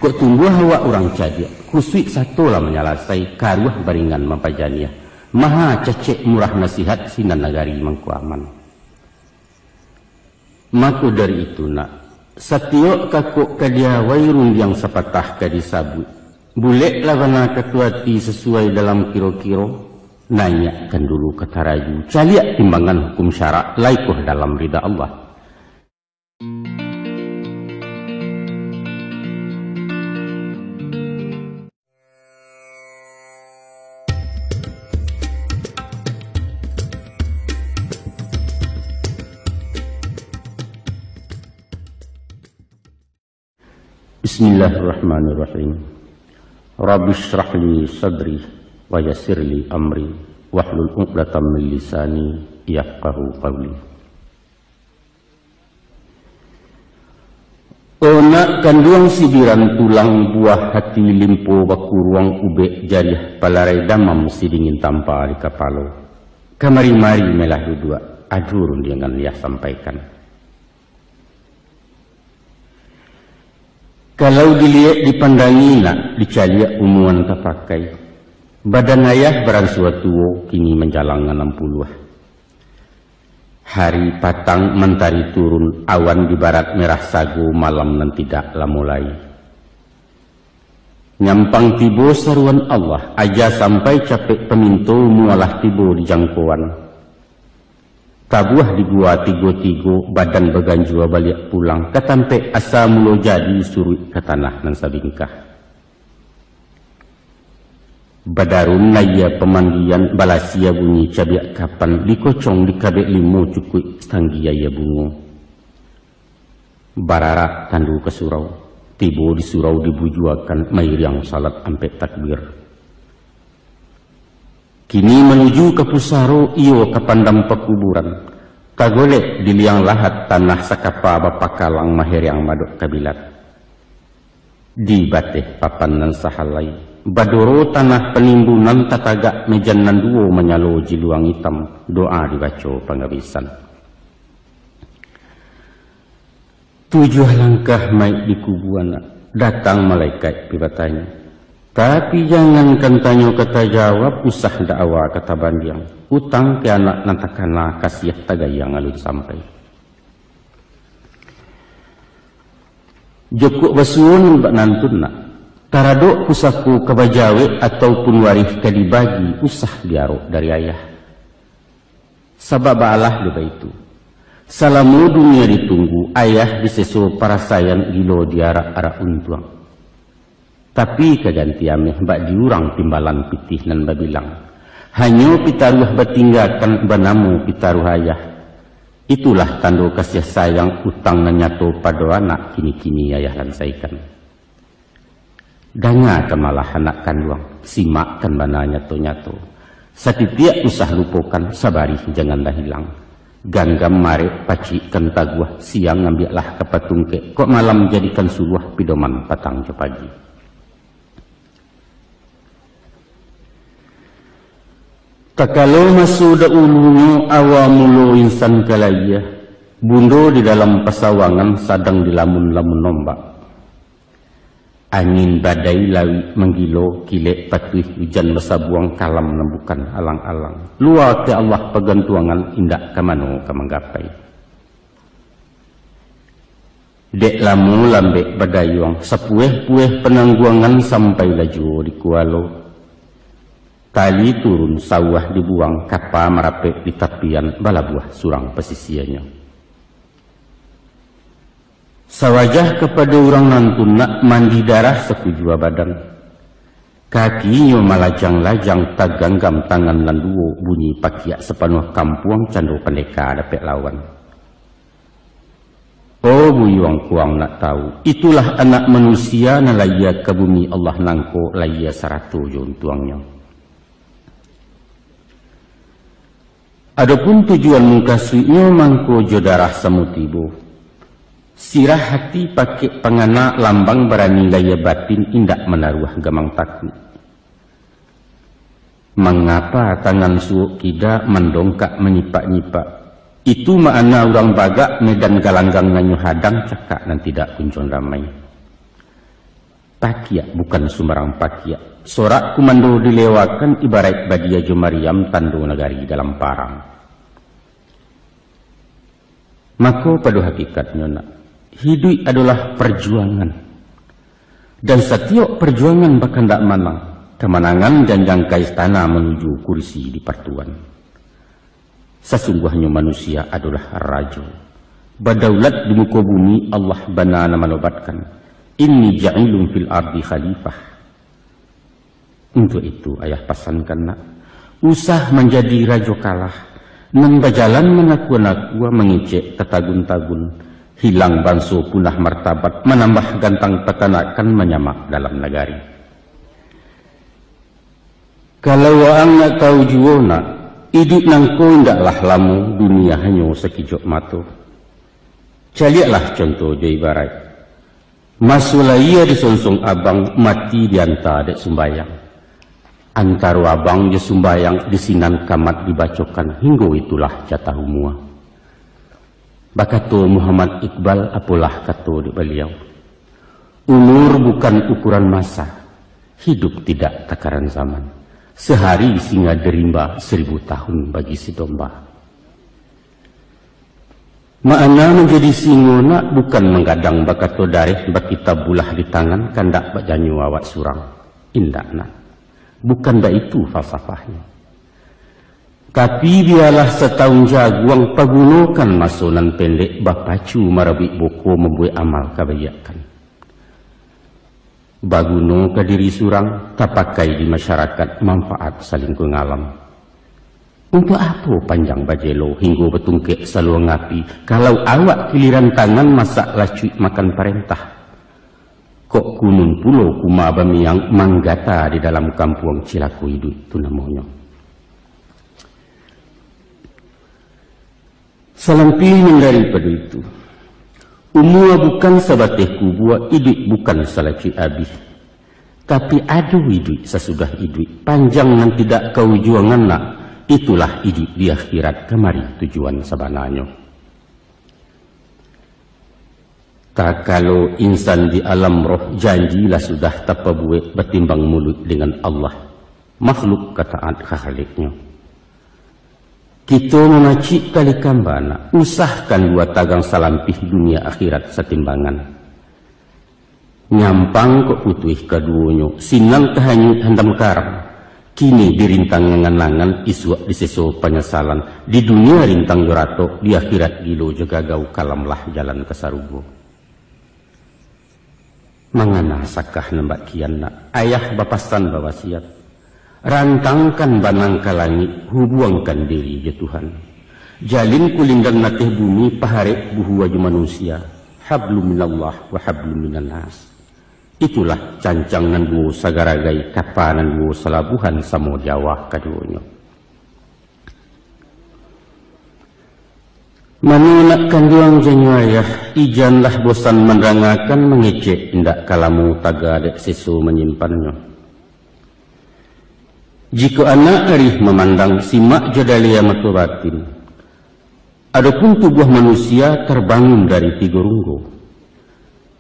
Kok tumbuh hawa orang cadia, kusui satu lah menyalasai karuah baringan mapajaniah. Maha cecek murah nasihat sinan nagari mangkuaman. Maka dari itu nak, setiok kakuk kadia wairun yang sepatah kadisabut. Bulek lawana ketuati sesuai dalam kiro-kiro. Nanyakan dulu kata raju, caliak timbangan hukum syarak laikuh dalam rida Allah. Bismillahirrahmanirrahim. Rabbi shrah li sadri wa yassir li amri wahlul 'uqdatam min lisani yafqahu qawli. Ona kanduang sibiran tulang buah hati limpo baku ruang ube jariah palarai damam si dingin tanpa di kapalo. Kamari-mari melah dua adurun dengan liah sampaikan. Kalau dilihat dipandangi nak dicaliak umuan tapakai. Badan ayah beran suatu kini menjalang 60. Hari patang mentari turun, awan di barat merah sagu, malam nan tidaklah mulai. Nyampang tibo seruan Allah, aja sampai capek pemintu mualah tibo di jangkauan. Tabuah di gua tigo-tigo, badan berganjua balik pulang, ketampe asa mulo jadi surut ke tanah nan sabingkah. Badarun naya pemandian balasia bunyi cabiak kapan, dikocong di kabek limu cukui tanggia ya bungo. Bararak tandu ke surau, tibo di surau dibujuakan, mairiang salat ampe takbir. Kini menuju ke pusaro iyo ke pandam pekuburan. Kagolek di liang lahat tanah sakapa bapakalang mahir yang madok kabilat. Di bateh papan nan sahalai. Badoro tanah penimbunan tatagak mejan nan duo menyalo jiluang hitam. Doa dibaca panggabisan. 7 langkah maik di kubuana. Datang malaikat pibatanya. Tapi jangankan tanya kata jawab, usah dakwa kata bandiang. Utang ke anak nantakana kasiah tagayang alun sampai. Jokuk basuun mbak nantun nak. Taradok pusaku kebajawe ataupun waris ke dibagi, usah diarok dari ayah. Sabab Allah diba itu. Salamu dunia ditunggu, ayah disesu para sayang gilo diarak-arak untuang. Tapi kaganti ameh mbak diurang timbalan pitih nan babilang. Hanyo pitaruh batinggakan banamu pitaruh ayah. Itulah tanda kasih sayang utang nan nyato pada anak kini-kini ayah lansaikan. Danga kemalah anak kanduang, simakkan bana nyato-nyato. Satitiak usah lupakan, sabari janganlah hilang. Ganggam mare pacikan taguah, siang ambillah kepatungke. Kok malam jadikan suruh pidoman patang ke pagi. Takalo masuda ulungu awamulo insan kalaya, bundo di dalam pasawangan sadang dilamun-lamun nombak. Angin badai lawi menggilo kilek patuih hujan besabuang kalam nembukan alang-alang. Luar ke Allah pegantuangan indak kamano kamanggapai. Dek lamu lambek badayuang sepueh-pueh penangguangan sampai laju di kualo. Tali turun sawah dibuang, kapa merapek di tapian balabuah surang pesisiannya. Sawajah kepada orang nantun nak mandi darah sekujua badan. Kakinya malajang-lajang taganggam tangan landuo bunyi pakiak sepanuh kampuang cando pendeka dapet lawan. Oh buyuang kuang nak tahu, itulah anak manusia nalaya ke bumi Allah nangko laya 100 juntuangnya. Adapun tujuan mengkasuinya mangko jodarah samutibo. Sirah hati pakai pengana lambang berani laya batin indak menaruh gamang takut. Mengapa tangan suuk kida mendongkak menyipak-nyipak? Itu makna orang bagak medan galanggang nganyu hadang cakak dan tidak kunjung ramai. Pakia bukan sembarang pakia. Sorak kumando dilewakan ibarat badia jo Maryam tando nagari dalam parang. Maka pada hakikatnya nak, hidup adalah perjuangan. Dan setiap perjuangan bahkan tak menang. Kemenangan dan jangka istana menuju kursi di pertuan. Sesungguhnya manusia adalah raja. Badaulat di muka bumi Allah banana menobatkan. Inni ja'ilun fil ardi khalifah. Untuk itu ayah pesankan nak, usah menjadi raja kalah. Nan berjalan menakua-nakua mengicek ketagun-tagun. Hilang banso punah martabat, menambah gantang petanakan menyamak dalam negari. Kalau ang nak tahu jua nak, hidup nangko indaklah lamu dunia hanya sekijap mata. Caliaklah contoh jo ibarat. Masulah ia disonsong abang mati dianta dek sumbayang. Antara abang je sumbayang disinan kamat dibacokan hingga itulah jatah umua. Bakato Muhammad Iqbal apalah kato di beliau. Umur bukan ukuran masa, hidup tidak takaran zaman. Sehari singa derimba 1000 tahun bagi si domba. Makna menjadi singo nak bukan menggadang bakato dareh bakita bulah di tangan kandak bajanyu awak surang. Indak nak. Bukan dah itu falsafahnya. Tapi biarlah setahun jaguang pagunokan masonan pendek bapacu marabik boko membuat amal kebayakan. Baguno ke diri surang tak pakai di masyarakat manfaat saling pengalam. Untuk apa panjang bajelo hingga betungkek selalu ngapi kalau awak giliran tangan masak lacuik makan perintah. Kok kunun pulau kuma bamiang manggata di dalam kampung Cilaku hidup itu namanya. Selamping daripada itu, umur bukan sabatehku buat hidup bukan salaci habis. Tapi ada hidup sesudah hidup, panjang dan tidak kau juangan nak, itulah hidup di akhirat kemari tujuan sebenarnya. Tak kalau insan di alam roh janjilah sudah tapabuat bertimbang mulut dengan Allah, makhluk kataat khaliknya. Kita memacik kali kambana, usahkan dua tagang salampih dunia akhirat setimbangan. Nyampang kok putih keduanya, sinang kehanyut handam karang. Kini dirintang ngangan-nangan isuak diseso penyesalan. Di dunia rintang jurato, di akhirat gilo jaga gau kalamlah jalan kesarugo. Mangana sakah nembak kian nak, ayah bapasan bawasiat. Rantangkan banang ke langit, hubungkan diri ya Tuhan. Jalin kulinggang natih bumi, paharek buhu waju manusia. Hablum minallah wa hablum minannas. Itulah cancangan duo sagaragai kapanan duo selabuhan samo Jawa kaduanya. Menunakkan duang janyayah, ijanlah bosan menerangakan mengecek indak kalamu taga dek sesu menyimpannya. Jika anak arif memandang simak jadalia mata batin, adapun tubuh manusia terbangun dari 3 runggo.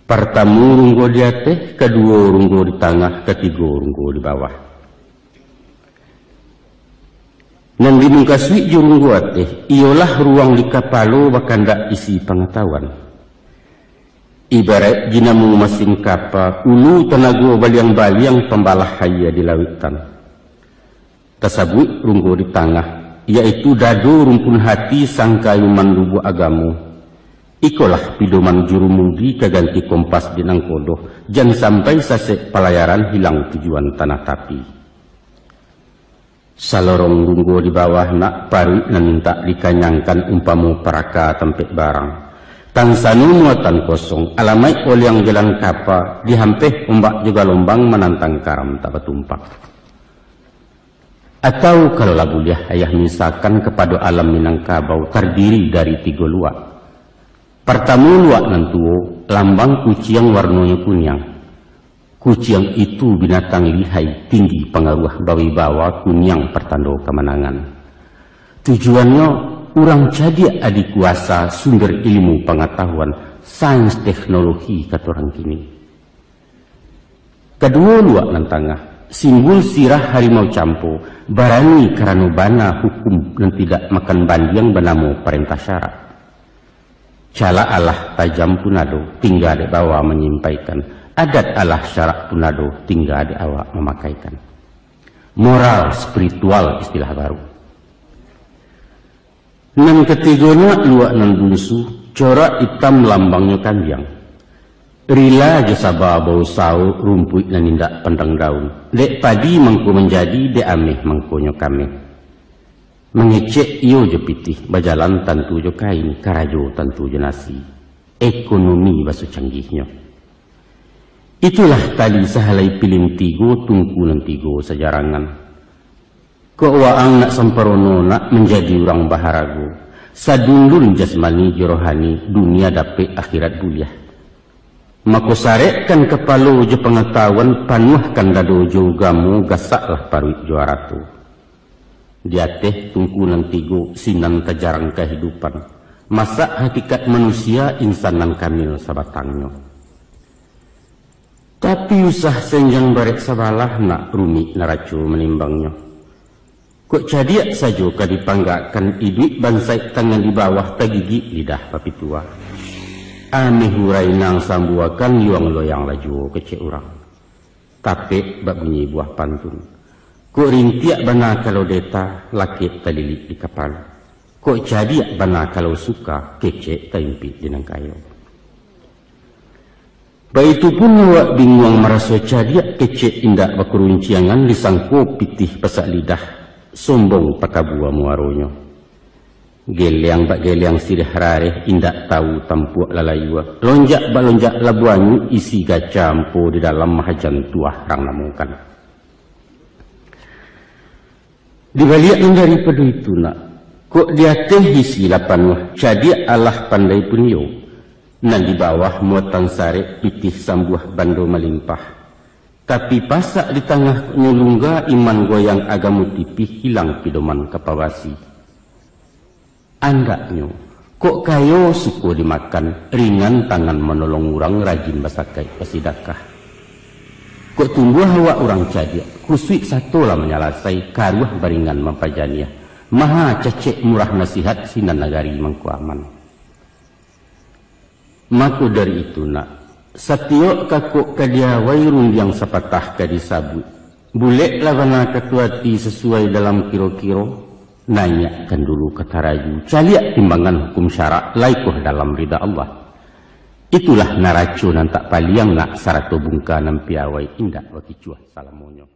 Pertama runggo di atas, kedua runggo di tengah, ketiga runggo di bawah. Nang di muka suik je runggo atas, ialah ruang di kapalo bakandak isi pengetahuan. Ibarat jinamu mesin kapal, ulu tenaga baliang-baliang pembalah haya di lautan. Tersebut runggo di tengah, yaitu dado rumpun hati sangka yuman lubu agamu. Ikolah pidoman jurumudi keganti kompas di nangkodoh, jangan sampai sasek pelayaran hilang tujuan tanah tapi. Salorong runggo di bawah nak paru nan tak dikanyangkan umpamu peraka tempek barang. Tansanu muatan kosong, alamai oliang jalan kapal, dihampeh ombak juga lombang menantang karam tak bertumpak. Atau kalau labuliah ayah misalkan kepada alam Minangkabau terdiri dari 3 luak. Pertama luak nantuo, lambang kucing warnanya kunyang. Kucing itu binatang lihai, tinggi pengaruh bawi-bawa kunyang pertanda kemenangan. Tujuannya, orang jadi adik kuasa sumber ilmu pengetahuan, sains teknologi kata orang kini. Kedua luak nan tangah, simbol sirah harimau campo, barani karena bana hukum dan tidak makan bandiang banamu perintah syarat. Cala Allah tajam punado, tinggal di bawah menyampaikan. Adat Allah syarat punado, tinggal di awak memakaikan. Moral spiritual istilah baru. Nan ketiganya luak nan bungsu, corak hitam lambangnya kambiang. Rila jasa bau sau rumput nan indak pandang daun. Dek padi mangko menjadi, dek ameh mangkonyo kame. Mengecek iyo jo pitih, bajalan tantu jo kain, karajo tantu jo nasi. Ekonomi basu canggihnya. Itulah tali sahalai pilim tigo, tungku nan tigo sejarangan. Kewaang nak semperono nak menjadi orang baharago. Sadundun jasmani jirohani, dunia dapet akhirat buliah. Mako sarekkan kepalo jo pengetahuan, panuhkan dado jo gamu, gasaklah paruit juaratu. Diateh tungkunan tigo, sinan tajarang kehidupan. Masak hakikat manusia, insanan kamil sabatangnya. Tapi usah senjang barek sabalah nak rumi naracu menimbangnya. Kok cadiak saja kadipanggakan iduk bansai tangan di bawah tagigi lidah papi tua. Ameh hurai nang sambuakan yuang loyang laju kecek urang. Tapi bak bunyi buah pantun. Kok rintiak bana kalau deta lakit talilik di kapal. Kok cadiak bana kalau suka kecek taimpit di nang kayo. Baitu pun wak bingung merasa cadiak kecek indak bakurunciangan disangko pitih pasak lidah. Sombong pakabua muaronyo. Geliang bak geliang sirih rareh indak tahu tampuak lalayua. Lonjak balonjak labuanyu isi gacampo di dalam mahajan tuah rang namukan. Dibalik daripada itu nak, kok dia teh isi lapan jadi Allah pandai punyo. Nan di bawah muatan sare pitih sambuah bando melimpah. Tapi pasak di tengah nyulungga iman goyang agamu tipih hilang pidoman kapawasi. Andaknyo, kok kayo suko dimakan ringan tangan menolong orang rajin basakai pasidakah. Kok tumbuh hawa orang cadia, kusuk satu lah menyalasai karuah baringan mampajaniah. Maha cecek murah nasihat sinan nagari mangku aman. Maka dari itu nak, satiok kakuk kadia wairun yang sepatah kadisabut. Bulek lawana ketuati sesuai dalam kiro-kiro. Nanyakan dulu kata raju. Caliak timbangan hukum syarak laikuh dalam rida Allah. Itulah naracu nan tak paliang nak sarato bungka nan piawai indah wakicuah salamonyo.